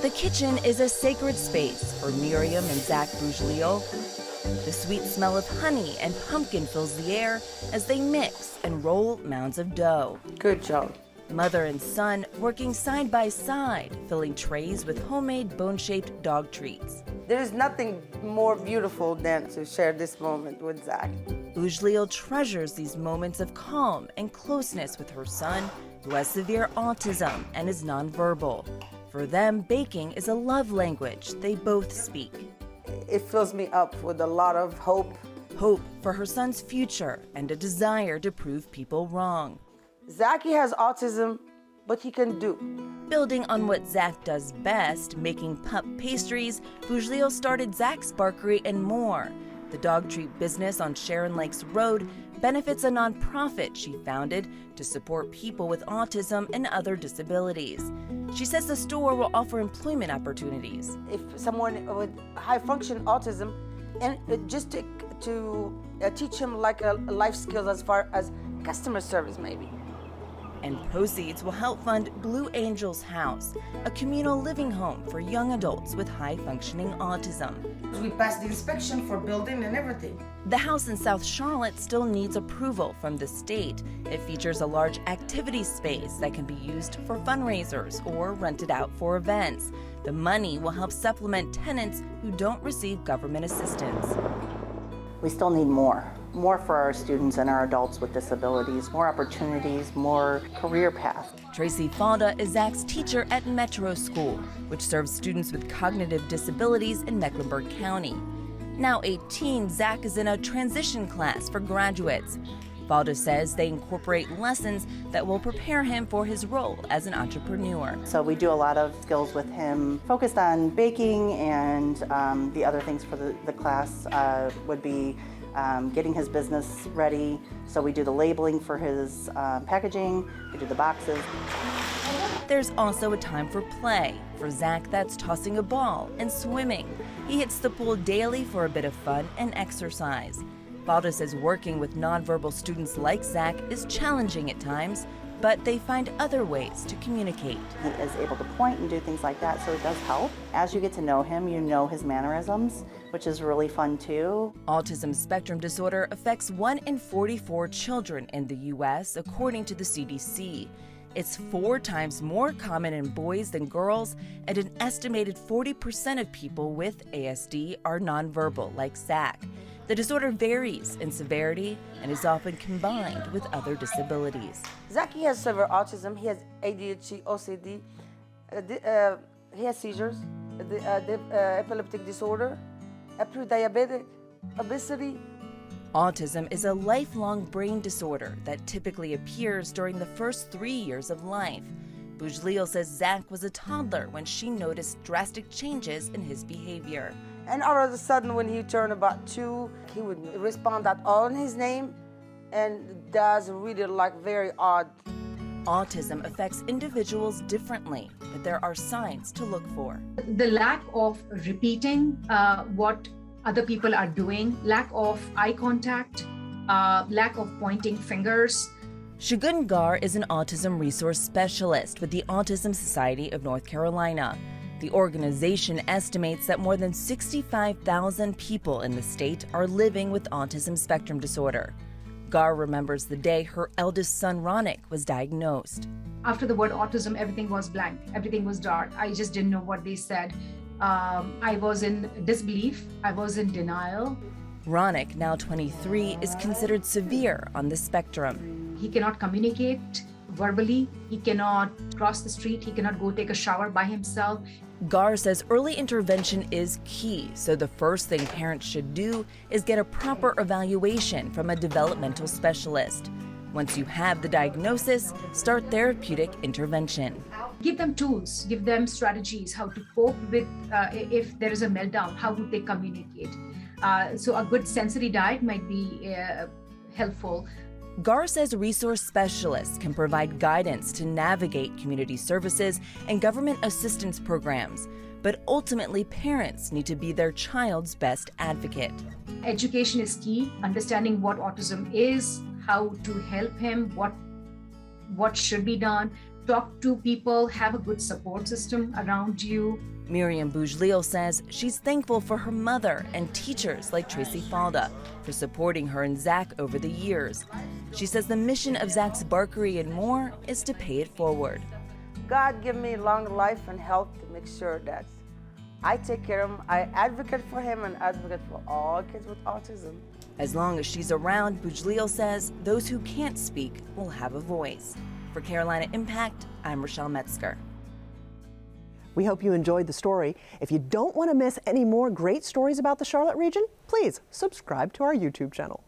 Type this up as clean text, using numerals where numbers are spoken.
The kitchen is a sacred space for Miriam and Zach Bougelio. The sweet smell of honey and pumpkin fills the air as they mix and roll mounds of dough. Good job. Mother and son working side by side, filling trays with homemade bone-shaped dog treats. There is nothing more beautiful than to share this moment with Zach. Bougelio treasures these moments of calm and closeness with her son, who has severe autism and is nonverbal. For them, baking is a love language they both speak. It fills me up with a lot of hope. Hope for her son's future and a desire to prove people wrong. Zachy has autism, but he can do. Building on what Zach does best, making pup pastries, Bougelio started Zach's Barkery and More. The dog treat business on Sharon Lakes Road benefits a nonprofit she founded to support people with autism and other disabilities. She says the store will offer employment opportunities. If someone with high function autism, and just to teach him like life skills as far as customer service maybe. And proceeds will help fund Blue Angels House, a communal living home for young adults with high-functioning autism. We passed the inspection for building and everything. The house in South Charlotte still needs approval from the state. It features a large activity space that can be used for fundraisers or rented out for events. The money will help supplement tenants who don't receive government assistance. We still need more for our students and our adults with disabilities, more opportunities, more career paths. Tracy Falda is Zach's teacher at Metro School, which serves students with cognitive disabilities in Mecklenburg County. Now 18, Zach is in a transition class for graduates. Falda says they incorporate lessons that will prepare him for his role as an entrepreneur. So we do a lot of skills with him focused on baking, and the other things for the class would be getting his business ready. So we do the labeling for his packaging, we do the boxes. There's also a time for play. For Zach, that's tossing a ball and swimming. He hits the pool daily for a bit of fun and exercise. Falda says working with nonverbal students like Zach is challenging at times, but they find other ways to communicate. He is able to point and do things like that, so it does help. As you get to know him, you know his mannerisms, which is really fun too. Autism spectrum disorder affects 1 in 44 children in the U.S., according to the CDC. It's 4 times more common in boys than girls, and an estimated 40% of people with ASD are nonverbal, like Zach. The disorder varies in severity and is often combined with other disabilities. Zachy has severe autism, he has ADHD, OCD, he has seizures, epileptic disorder, pre-diabetic, obesity. Autism is a lifelong brain disorder that typically appears during the first 3 years of life. Bougelio says Zach was a toddler when she noticed drastic changes in his behavior. And all of a sudden, when he turned about 2, he would respond at all in his name, and does really like very odd. Autism affects individuals differently, but there are signs to look for. The lack of repeating what other people are doing, lack of eye contact, lack of pointing fingers. Shagun Gar is an autism resource specialist with the Autism Society of North Carolina. The organization estimates that more than 65,000 people in the state are living with autism spectrum disorder. Gar remembers the day her eldest son, Ronik, was diagnosed. After the word autism, everything was blank. Everything was dark. I just didn't know what they said. I was in disbelief. I was in denial. Ronik, now 23, is considered severe on the spectrum. He cannot communicate verbally. He cannot cross the street. He cannot go take a shower by himself. Gar says early intervention is key, so the first thing parents should do is get a proper evaluation from a developmental specialist. Once you have the diagnosis, start therapeutic intervention. Give them tools, give them strategies, how to cope with if there is a meltdown, how would they communicate. So a good sensory diet might be helpful. Gar says resource specialists can provide guidance to navigate community services and government assistance programs, but ultimately parents need to be their child's best advocate. Education is key, understanding what autism is, how to help him, what should be done, talk to people, have a good support system around you. Miriam Boujleel says she's thankful for her mother and teachers like Tracy Falda for supporting her and Zach over the years. She says the mission of Zach's Barkery and More is to pay it forward. God give me long life and health to make sure that I take care of him. I advocate for him and advocate for all kids with autism. As long as she's around, Boujleel says those who can't speak will have a voice. For Carolina Impact, I'm Rochelle Metzger. We hope you enjoyed the story. If you don't want to miss any more great stories about the Charlotte region, please subscribe to our YouTube channel.